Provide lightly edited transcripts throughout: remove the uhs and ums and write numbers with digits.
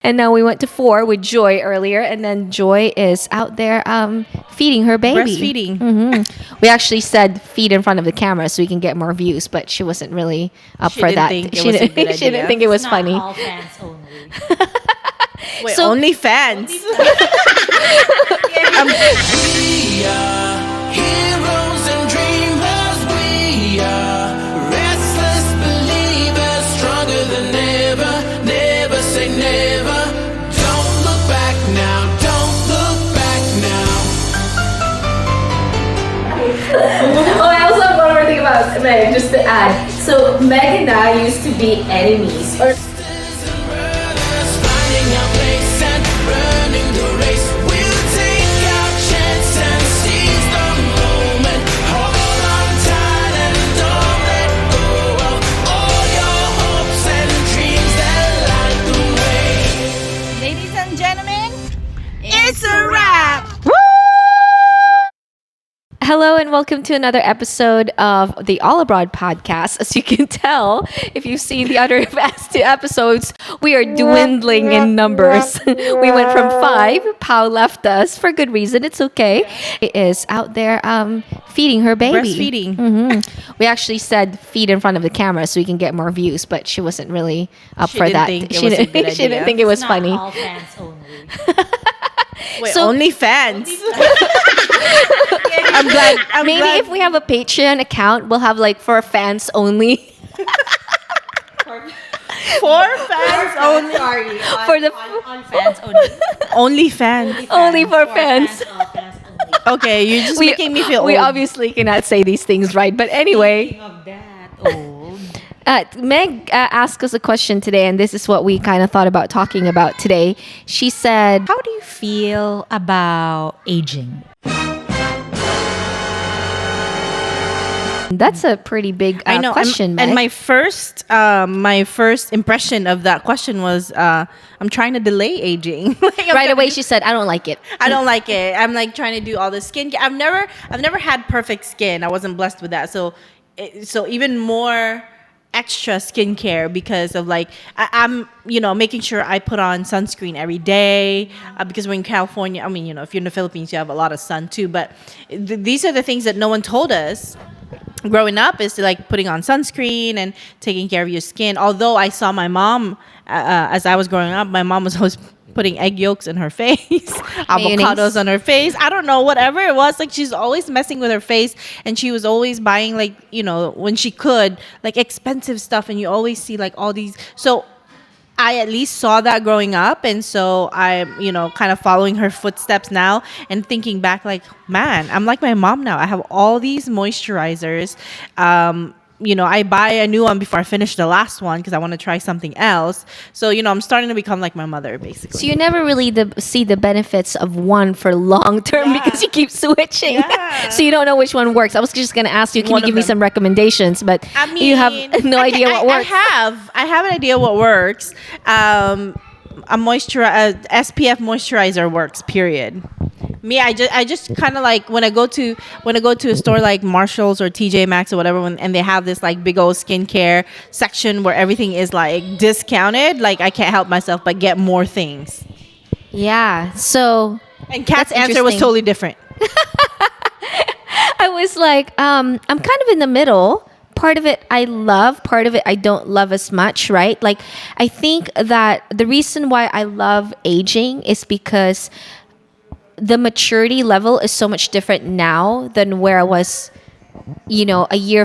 And now we went to 4 with Joy earlier, and then Joy is out there feeding her baby. Breastfeeding. We actually said feed in front of the camera so we can get more views, but she wasn't really up She for didn't that. think it was a good She didn't idea. think it was Not funny. all fans only. Wait, So- only fans. We are heroes and dreamers. We are restless believers, stronger than ever. Never say never. Don't look back now. Don't look back now. Oh, I also have one more thing about Meg, just to add. So Meg and I used to be enemies. Sisters and brothers, finding our place and running the race. We'll take our chance and seize the moment. Hold on tight and don't let go of all your hopes and dreams that light the way. Ladies and gentlemen, It's a wrap. Hello and welcome to another episode of the All Abroad podcast. As you can tell, if you've seen the other past 2 episodes, we are dwindling in numbers. We went from 5. Pau left us for good reason. It's okay. It is out there feeding her baby. Breastfeeding. We actually said feed in front of the camera so we can get more views, but she wasn't really up She for didn't that. think it she was a didn't, good she didn't idea. think it was not funny. all fans only. Wait, So- only fans. I'm glad. Maybe if we have a Patreon account, we'll have like for fans only. four fans only. Sorry. For the- on fans only. Only fans. Only for fans. All fans only. Okay, you're just making me feel we old. obviously cannot say these things, right? But anyway, Speaking of that, old. Meg asked us a question today, and this is what we kind of thought about talking about today. She said, How do you feel about aging? "That's a pretty big I know. question, Meg." And my first impression of that question was, I'm trying to delay aging. Like, I'm right trying- away, she said, "I don't like it." I don't like it. I'm like trying to do all this skincare. I've never had perfect skin. I wasn't blessed with that. So even more extra skincare because of like I'm making sure I put on sunscreen every day because we're in California. I mean, if you're in the Philippines, you have a lot of sun too. But these are the things that no one told us growing up is like putting on sunscreen and taking care of your skin. Although I saw my mom as I was growing up, my mom was always putting egg yolks in her face, avocados on her face. I don't know, whatever it was. Like she's always messing with her face, and she was always buying like when she could like expensive stuff, and you always see like all these. So I at least saw that growing up, and so I'm kind of following her footsteps now and thinking back like, man, I'm like my mom now. I have all these moisturizers. I buy a new one before I finish the last one because I want to try something else. So I'm starting to become like my mother basically. So you never really see the benefits of one for long term because you keep switching. Yeah. So you don't know which one works. I was just going to ask you, can One you of give me them. some recommendations? But I mean, you have no idea what works. I have an idea what works. A SPF moisturizer works. Period. Me, I just kind of like when I go to a store like Marshalls or TJ Maxx or whatever, and they have this like big old skincare section where everything is like discounted. Like I can't help myself but get more things. Yeah. So And Kat's That's answer was interesting. totally different. I was like, I'm kind of in the middle. Part of it I love, part of it I don't love as much, right? Like, I think that the reason why I love aging is because the maturity level is so much different now than where I was, a year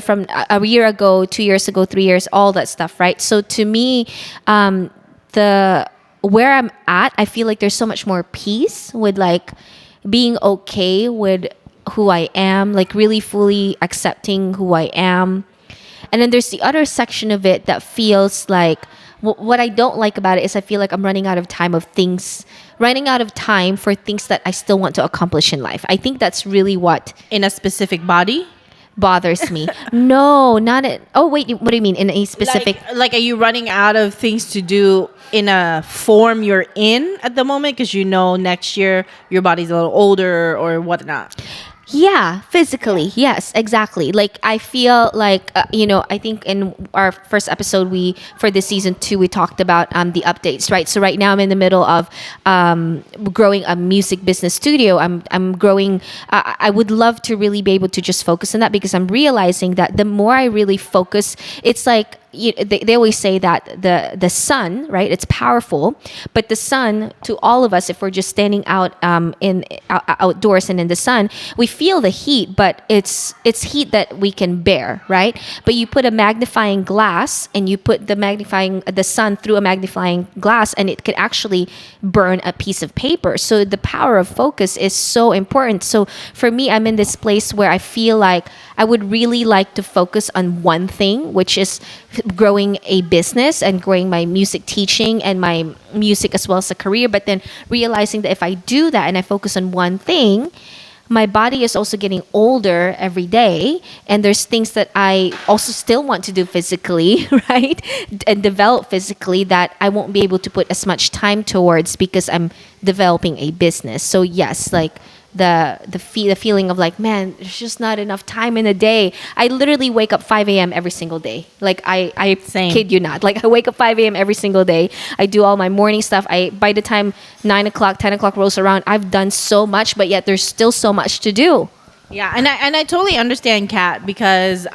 ago, 2 years ago, 3 years, all that stuff, right? So to me, the where I'm at, I feel like there's so much more peace with like being okay with who I am, like really fully accepting who I am. And then there's the other section of it that feels like what I don't like about it is I feel like I'm running out of time for things that I still want to accomplish in life. I think that's really what In a specific body. bothers me. No, not it. Oh, wait, what do you mean? In a specific. Like are you running out of things to do in a form you're in at the moment because next year your body's a little older or whatnot? Yeah, physically. Yes, exactly. Like I feel like I think in our first episode for this season 2 we talked about the updates, right? So right now I'm in the middle of growing a music business studio. I'm growing. I would love to really be able to just focus on that because I'm realizing that the more I really focus, it's like they always say that the sun, right, it's powerful, but the sun to all of us, if we're just standing outdoors and in the sun, we feel the heat, but it's heat that we can bear, right? But you put a magnifying glass and you put the sun through a magnifying glass, and it could actually burn a piece of paper. So the power of focus is so important. So for me, I'm in this place where I feel like I would really like to focus on one thing, which is growing a business and growing my music teaching and my music as well as a career. But then realizing that if I do that and I focus on one thing, my body is also getting older every day, and there's things that I also still want to do physically, right, and develop physically that I won't be able to put as much time towards because I'm developing a business. So yes, like the feeling of like, man, there's just not enough time in a day. I literally wake up 5 a.m. every single day. Like I Same. kid you not. Like I wake up 5 a.m. every single day. I do all my morning stuff. By the time 9 o'clock, 10 o'clock rolls around, I've done so much, but yet there's still so much to do. Yeah, and I totally understand Kat because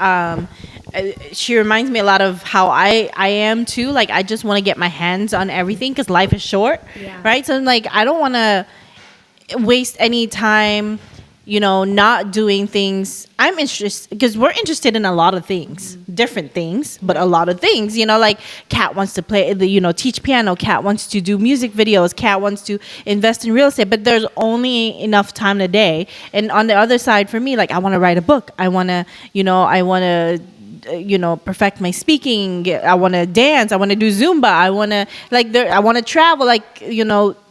she reminds me a lot of how I am too. Like I just want to get my hands on everything because life is short, right? So I'm like I don't want to waste any time, not doing things. I'm interested because we're interested in a lot of things, different things, but a lot of things. Like Kat wants to play teach piano. Kat wants to do music videos. Kat wants to invest in real estate. But there's only enough time in a day. And on the other side, for me, like I want to write a book. I want to, perfect my speaking. I want to dance. I want to do Zumba. I want to I want to travel.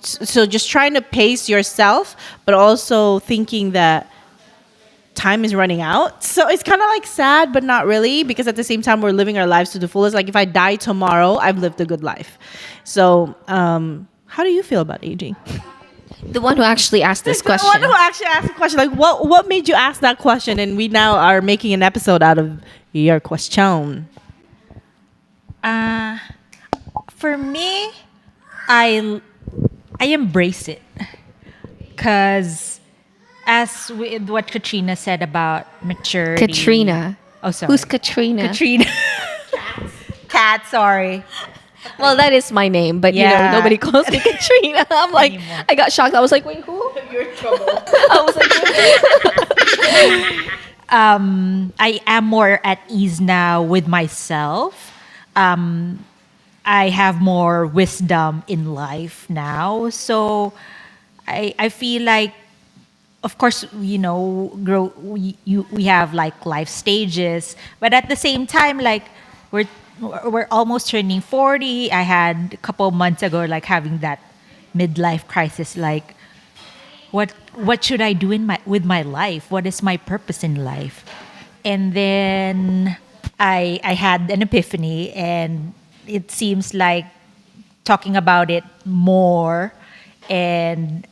So just trying to pace yourself, but also thinking that time is running out. So it's kind of like sad, but not really, because at the same time we're living our lives to the fullest. Like if I die tomorrow, I've lived a good life. So how do you feel about aging? The one who actually asked this The one question. who actually asked the question, like what made you ask that question? And we now are making an episode out of your question. For me, I embrace it because as with what Katrina said about maturity. Katrina. Oh, sorry. Who's Katrina? Katrina. Cat, sorry. Well, that is my name, but Yeah. nobody calls me Katrina. I'm like, Anymore. I got shocked. I was like, wait, who? You're in trouble. I was like, I am more at ease now with myself. I have more wisdom in life now. So I feel like, of course, we have like life stages, but at the same time, like we're almost turning 40. I had a couple months ago, like having that midlife crisis, like what should I do with my life? What is my purpose in life? And then I had an epiphany, and it seems like talking about it more and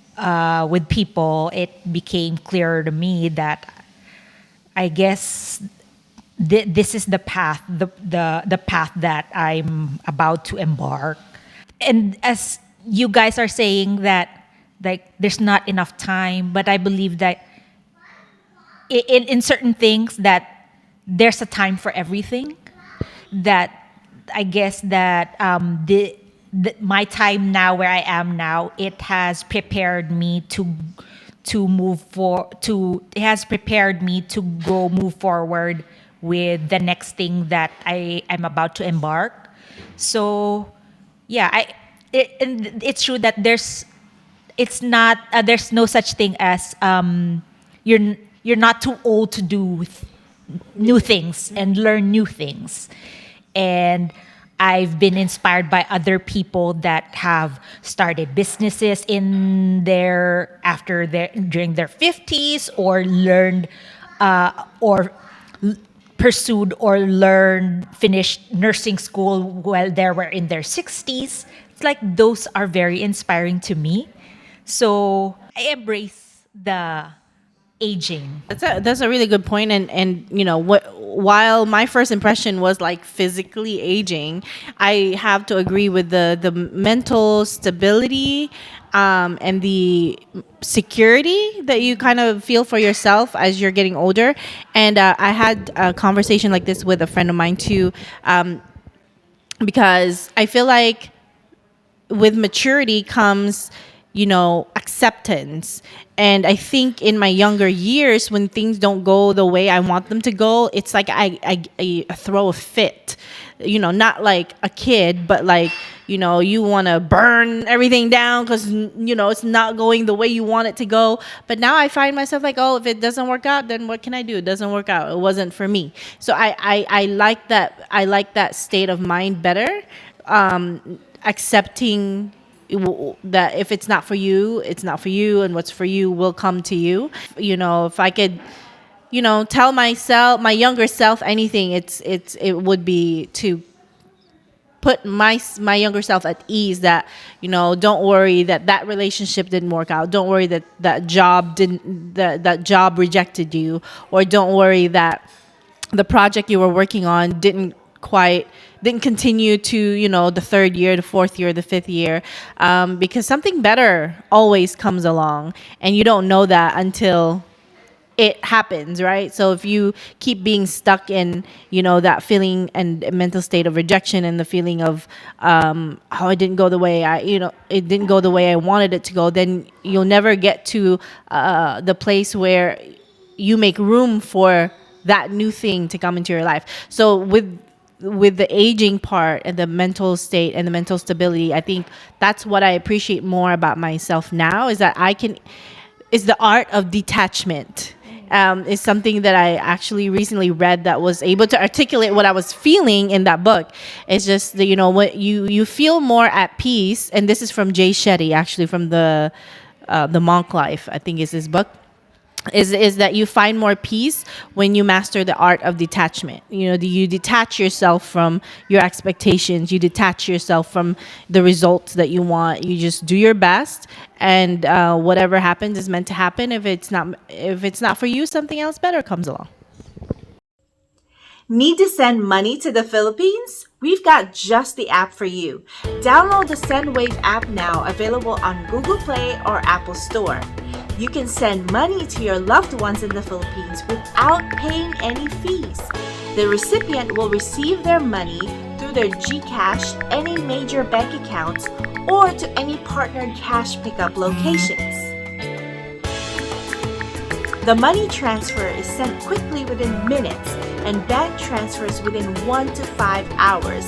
with people, it became clearer to me that I guess this is the path, the path that I'm about to embark. And as you guys are saying that like there's not enough time, but I believe that in certain things that there's a time for everything. That I guess that my time now, where I am now, it has prepared me to it has prepared me to go move forward with the next thing that I'm about to embark. So yeah, and it's true that there's no such thing as you're not too old to do new things and learn new things. And I've been inspired by other people that have started businesses during their 50s, or learned or pursued or finished nursing school while they were in their 60s. It's like those are very inspiring to me. So I embrace aging? That's a really good point, and you know what, while my first impression was like physically aging, I have to agree with the mental stability, and the security that you kind of feel for yourself as you're getting older. And I had a conversation like this with a friend of mine too, because I feel like with maturity comes, acceptance. And I think in my younger years, when things don't go the way I want them to go, it's like I throw a fit. Not like a kid, but like, you want to burn everything down because, it's not going the way you want it to go. But now I find myself like, oh, if it doesn't work out, then what can I do? It doesn't work out. It wasn't for me. So I like that. I like that state of mind better. Accepting that if it's not for you, it's not for you, and what's for you will come to you. If I could, tell myself, my younger self, anything, it would be to put my younger self at ease, that don't worry that relationship didn't work out, don't worry that job didn't, that job rejected you, or don't worry that the project you were working on didn't continue to the third year, the fourth year, the fifth year, because something better always comes along, and you don't know that until it happens, right? So if you keep being stuck in that feeling and mental state of rejection, and the feeling of oh, it didn't go the way it didn't go the way I wanted it to go, then you'll never get to the place where you make room for that new thing to come into your life. So with the aging part and the mental state and the mental stability, I think that's what I appreciate more about myself now, is that is the art of detachment. Is something that I actually recently read that was able to articulate what I was feeling in that book. It's just that, what you feel more at peace. And this is from Jay Shetty, actually, from the Monk Life, I think is his book. Is that you find more peace when you master the art of detachment. You detach yourself from your expectations, you detach yourself from the results that you want, you just do your best, and whatever happens is meant to happen. If it's not for you, something else better comes along. Need to send money to the Philippines? We've got just the app for you. Download the SendWave app now, available on Google Play or Apple Store. You can send money to your loved ones in the Philippines without paying any fees. The recipient will receive their money through their GCash, any major bank accounts, or to any partnered cash pickup locations. The money transfer is sent quickly within minutes, and bank transfers within 1 to 5 hours.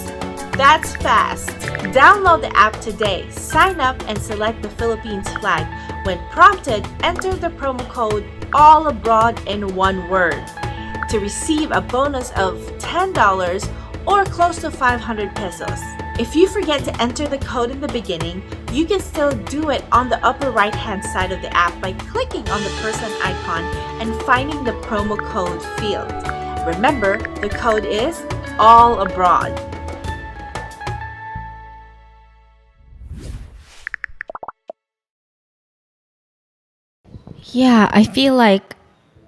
That's fast. Download the app today, sign up, and select the Philippines flag. When prompted, enter the promo code ALLABROAD in one word to receive a bonus of $10 or close to 500 pesos. If you forget to enter the code in the beginning, you can still do it on the upper right-hand side of the app by clicking on the person icon and finding the promo code field. Remember, the code is ALLABROAD. Yeah, I feel like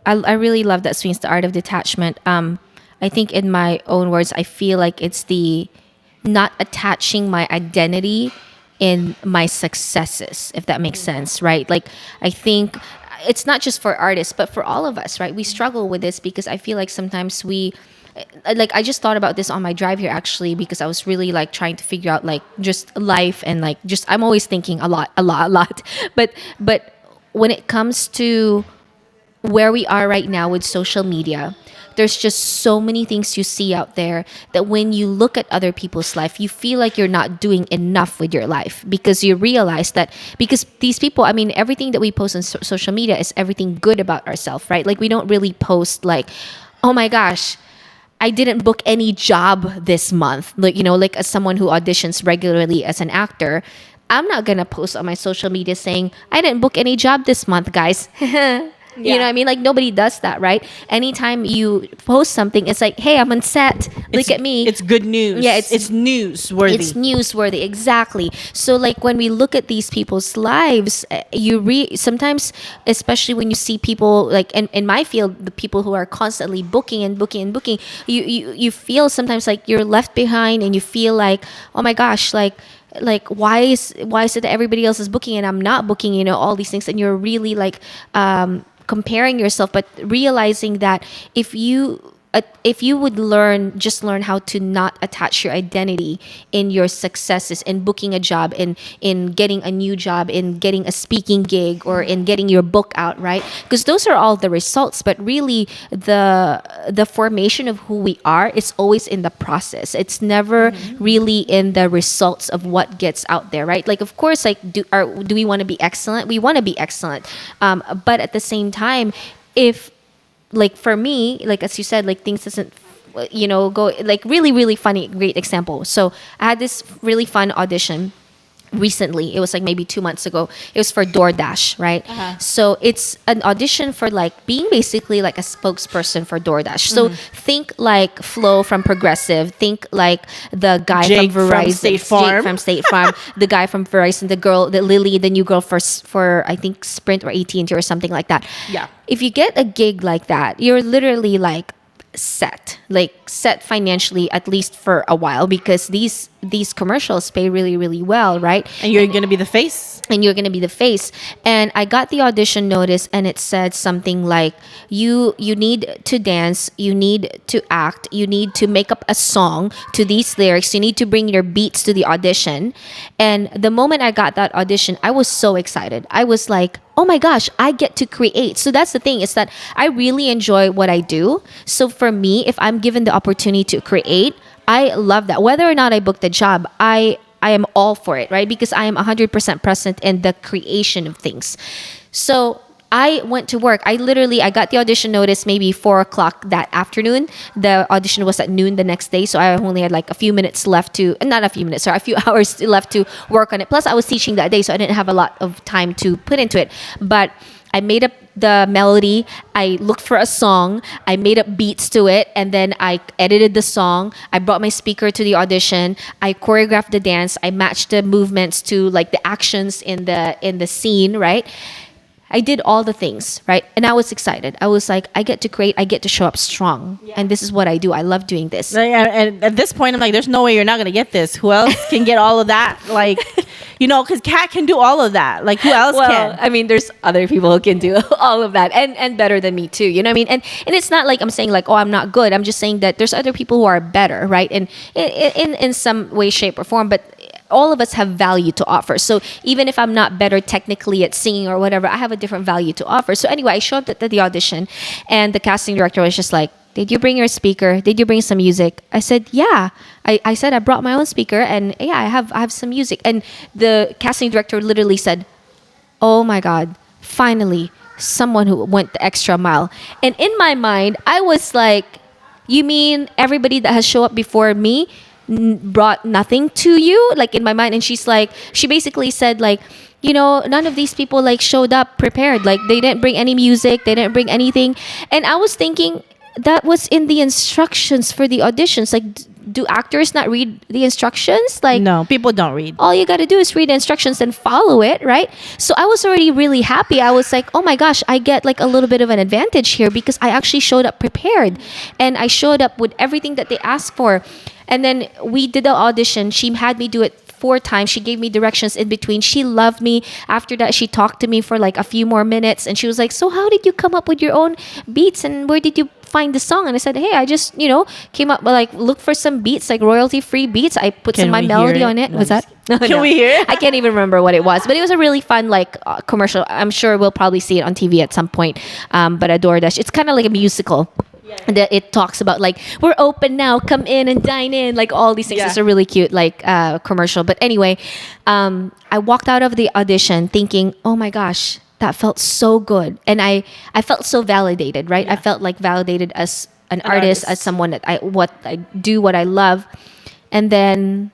I really love that swings, the art of detachment. I think in my own words, I feel like it's the not attaching my identity in my successes, if that makes sense, right? Like, I think it's not just for artists, but for all of us, right? We struggle with this because I feel like sometimes like, I just thought about this on my drive here, actually, because I was really like trying to figure out like just life, and like just I'm always thinking a lot, a lot, a lot. But when it comes to where we are right now with social media, there's just so many things you see out there that when you look at other people's life, you feel like you're not doing enough with your life, because you realize that, because these people, I mean, everything that we post on social media is everything good about ourselves, right? Like, we don't really post like, oh my gosh, I didn't book any job this month. Like, like, as someone who auditions regularly as an actor, I'm not gonna post on my social media saying I didn't book any job this month, guys. You know what I mean? Like nobody does that, right? Anytime you post something, it's like, hey, I'm on set. Look at me. It's good news. Yeah, it's newsworthy. It's newsworthy, exactly. So like when we look at these people's lives, sometimes, especially when you see people like in my field, the people who are constantly booking and booking and booking, you feel sometimes like you're left behind, and you feel like, oh my gosh, like why is it that everybody else is booking and I'm not booking, all these things, and you're really like comparing yourself, but realizing that if you would learn how to not attach your identity in your successes, in booking a job, in getting a new job, in getting a speaking gig, or in getting your book out, right? Because those are all the results, but really the formation of who we are is always in the process. It's never really in the results of what gets out there, right? Like, of course, like do we want to be excellent? We want to be excellent, but at the same time, if like for me, like as you said, like things doesn't go, like really really funny, great example. So I had this really fun audition recently. It was like maybe 2 months ago. It was for DoorDash, right? So it's an audition for like being basically like a spokesperson for DoorDash. So think like Flo from Progressive, think like the guy Jake from from Verizon, State Farm. Jake from State Farm, the guy from Verizon, the girl, the Lily, the new girl for I think Sprint or AT&T or something like that. Yeah. If you get a gig like that, you're literally like set financially, at least for a while, because these commercials pay really really well, right? And you're going to be the face. And you're going to be the face. And I got the audition notice, and it said something like, you need to dance, you need to act, you need to make up a song to these lyrics, you need to bring your beats to the audition. And the moment I got that audition, I was so excited. I was like, oh my gosh, I get to create. So that's the thing, is that I really enjoy what I do. So for me, if I'm given the opportunity to create, I love that. Whether or not I book the job, I am all for it, right? Because I am 100% present in the creation of things. So I went to work. I got the audition notice maybe 4 o'clock that afternoon. The audition was at noon the next day. So I only had like a few minutes left not a few minutes, sorry, a few hours left to work on it. Plus I was teaching that day, so I didn't have a lot of time to put into it. But I made up the melody, I looked for a song, I made up beats to it, and then I edited the song. I brought my speaker to the audition, I choreographed the dance, I matched the movements to like the actions in the scene, right? I did all the things, right? And I was excited. I was like, I get to create, I get to show up strong. Yeah. And this is what I do. I love doing this. And at this point, I'm like, there's no way you're not going to get this. Who else can get all of that? Like, because Kat can do all of that. Like, who else can? I mean, there's other people who can do all of that and better than me too. You know what I mean? And it's not like I'm saying like, oh, I'm not good. I'm just saying that there's other people who are better, right? And in some way, shape, or form. But all of us have value to offer. So even if I'm not better technically at singing or whatever, I have a different value to offer. So anyway, I showed up at the audition, and the casting director was just like, did you bring your speaker? Did you bring some music? I said, yeah. I said I brought my own speaker, and yeah, I have some music. And the casting director literally said, oh my God, finally, someone who went the extra mile. And in my mind, I was like, you mean everybody that has shown up before me brought nothing to you? Like in my mind. And she basically said like, none of these people like showed up prepared. Like they didn't bring any music, they didn't bring anything. And I was thinking, that was in the instructions for the auditions. Like, do actors not read the instructions? Like, no, people don't read. All you got to do is read the instructions and follow it, right? So I was already really happy. I was like, oh my gosh, I get like a little bit of an advantage here, because I actually showed up prepared, and I showed up with everything that they asked for. And then we did the audition. She had me do it 4 times. She gave me directions in between. She loved me. After that, she talked to me for like a few more minutes, and she was like, so how did you come up with your own beats, and where did you find the song? And I said, hey, I just came up, like look for some beats, like royalty free beats. I put some of my melody on it. Was that? Can we hear it? I can't even remember what it was, but it was a really fun like commercial. I'm sure we'll probably see it on TV at some point. But a DoorDash, it's kind of like a musical. And it talks about like, we're open now, come in and dine in, like all these things. It's a really cute like commercial. But anyway, I walked out of the audition thinking, oh my gosh, that felt so good. And I felt so validated, right? I felt like validated as an artist, as someone that I do what I love. And then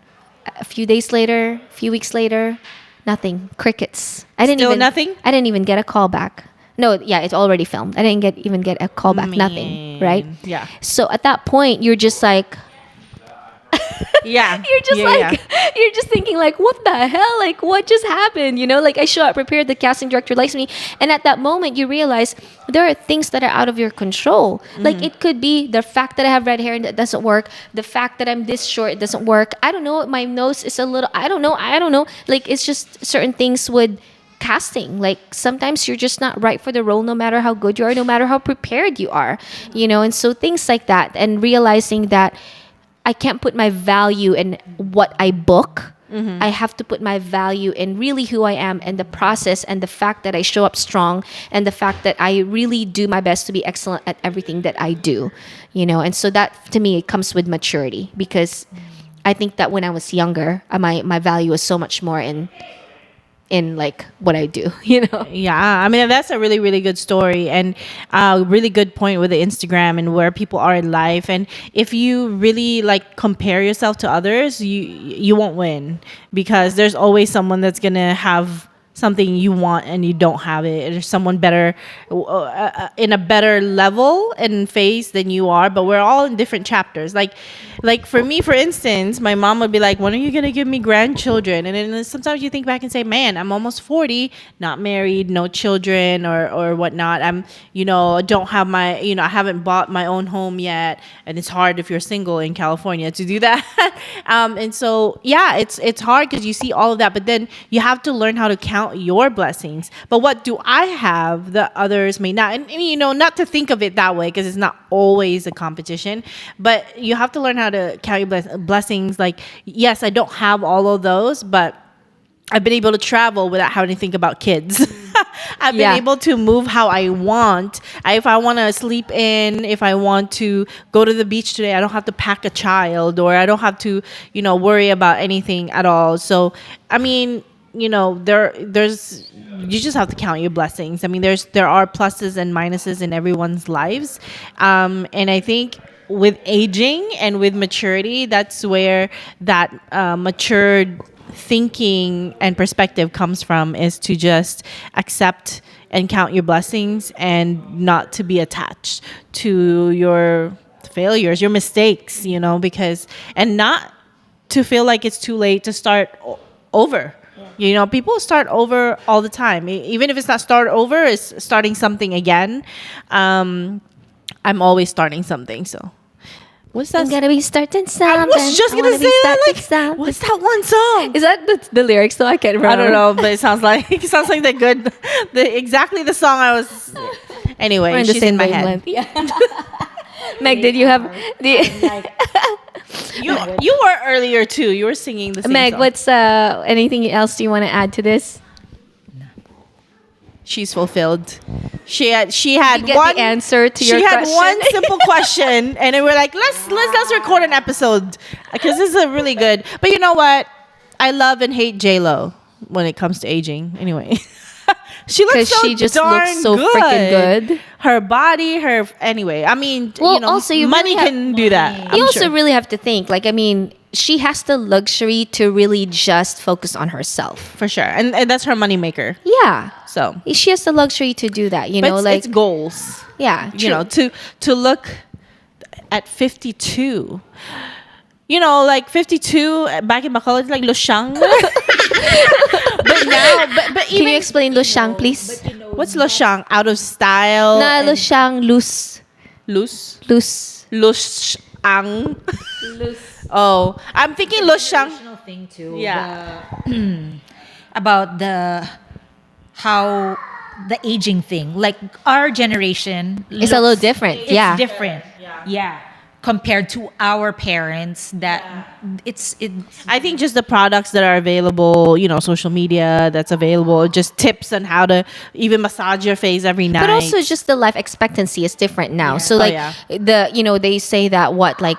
a few weeks later, nothing, crickets. Nothing? I didn't even get a call back. No, yeah, it's already filmed. I didn't even get a call back, nothing, right? Yeah. So at that point, you're just like, Yeah. you're just Yeah, like, yeah. you're just thinking like, what the hell? Like, what just happened? You know, like I show up prepared, the casting director likes me. And at that moment, you realize there are things that are out of your control. Like it could be the fact that I have red hair and that doesn't work. The fact that I'm this short, it doesn't work. I don't know. My nose is a little, I don't know. I don't know. Like it's just certain things with casting. Like sometimes you're just not right for the role, no matter how good you are, no matter how prepared you are, you know. And so things like that, and realizing that I can't put my value in what I book. I have to put my value in really who I am and the process and the fact that I show up strong and the fact that I really do my best to be excellent at everything that I do, you know. And so that to me, it comes with maturity, because I think that when I was younger, my value was so much more in like what I do, you know. Yeah, I mean that's a really really good story, and a really good point with the Instagram and where people are in life. And if you really like compare yourself to others, you won't win, because there's always someone that's gonna have something you want and you don't have it. There's someone better in a better level and phase than you are, but we're all in different chapters. Like for me, for instance, my mom would be like, when are you gonna give me grandchildren? And then sometimes you think back and say, man, I'm almost 40, not married, no children or whatnot. I'm, you know, don't have my, you know, I haven't bought my own home yet, and it's hard if you're single in California to do that. And so yeah, it's hard because you see all of that, but then you have to learn how to count your blessings. But what do I have that others may not? And you know, not to think of it that way, because it's not always a competition, but you have to learn how to count your blessings. Like, yes, I don't have all of those, but I've been able to travel without having to think about kids. I've been able to move how I want. If I want to sleep in, if I want to go to the beach today, I don't have to pack a child, or I don't have to, you know, worry about anything at all. So, I mean, you know, there's you just have to count your blessings. I mean, there are pluses and minuses in everyone's lives, and I think with aging and with maturity, that's where that matured thinking and perspective comes from, is to just accept and count your blessings and not to be attached to your failures, your mistakes, you know, because, and not to feel like it's too late to start over. You know, people start over all the time. Even if it's not start over, it's starting something again. I'm always starting something. So, what's that? I'm gonna be starting something. I was just I gonna wanna say be that. starting Like, something. what's that one song? Is that the lyrics though? I can't remember. I don't know, but it sounds like exactly the song I was. Anyway, We're in the she's same in my head. wavelength. Yeah. Meg, did you have You were earlier too. You were singing the same Meg, song. what's anything else do you want to add to this? She's fulfilled. She had You get one the answer to your She had question. one simple question, and then we're like, let's record an episode, because this is a really good. But you know what? I love and hate J-Lo when it comes to aging. Anyway, she looks 'Cause so she just darn looks so freaking good. Her body, anyway. I mean, Well, you know, also, you money really have- can do that. You I'm also sure. really have to think, like, I mean, she has the luxury to really just focus on herself. For sure, and that's her moneymaker. Yeah. So, She has the luxury to do that, you but know, it's, like, it's goals. yeah, You know, to look at 52. You know, like 52 back in Bacolod, like Loshang. But now, but Can even you explain Lo Shang, please? what's Loshang? Out of style. Na Lo and Shang, loose. loose. Loshang. Oh, I'm thinking Loshang. Traditional thing too. Yeah. About how the aging thing. Like our generation It's a little different. It's Yeah. different. Yeah. Compared to our parents, that it's I think just the products that are available, you know, social media that's available, just tips on how to even massage your face every night. But also just the life expectancy is different now. So Oh, like yeah. they say that like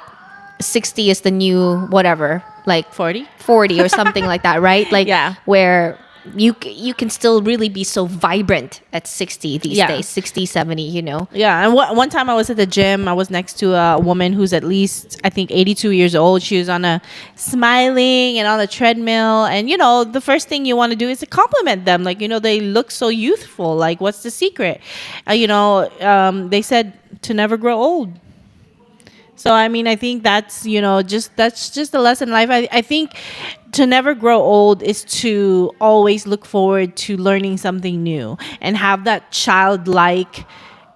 60 is the new whatever, like 40? 40 or something like that, right? Like Yeah. where you can still really be so vibrant at 60 these Yeah. days, 60, 70, you know. Yeah, and one time I was at the gym. I was next to a woman who's at least, I think, 82 years old. She was on a smiling and on a treadmill. And, the first thing you want to do is to compliment them. Like, they look so youthful. Like, what's the secret? They said to never grow old. So I mean, I think that's just a lesson in life. I think to never grow old is to always look forward to learning something new and have that childlike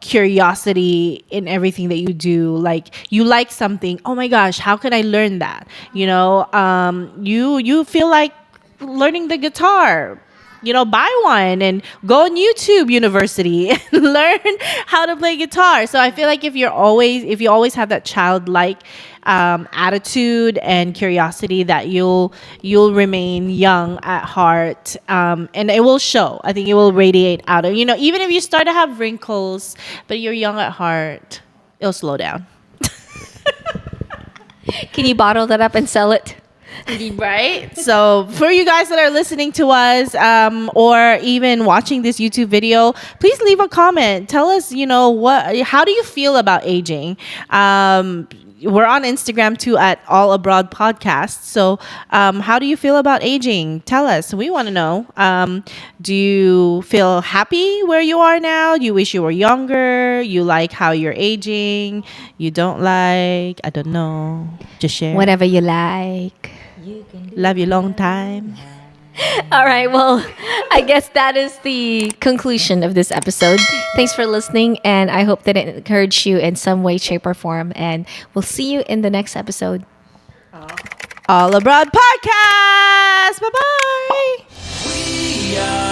curiosity in everything that you do. Like, you like something, oh my gosh, how can I learn that? You feel like learning the guitar. Buy one and go on YouTube University and learn how to play guitar. So I feel like if you always have that childlike attitude and curiosity, that you'll remain young at heart, and it will show. I think it will radiate out of even if you start to have wrinkles, but you're young at heart, it'll slow down. Can you bottle that up and sell it? Right? So for you guys that are listening to us, or even watching this YouTube video, please leave a comment. Tell us, how do you feel about aging? We're on Instagram too at All Abroad Podcast. So how do you feel about aging? Tell us. We want to know. Do you feel happy where you are now? Do you wish you were younger? You like how you're aging? You don't like? I don't know. Just share. Whatever you like. Love you long time. All right. Well, I guess that is the conclusion of this episode. Thanks for listening, and I hope that it encouraged you in some way, shape, or form. And we'll see you in the next episode. All Abroad Podcast. Bye-bye. We are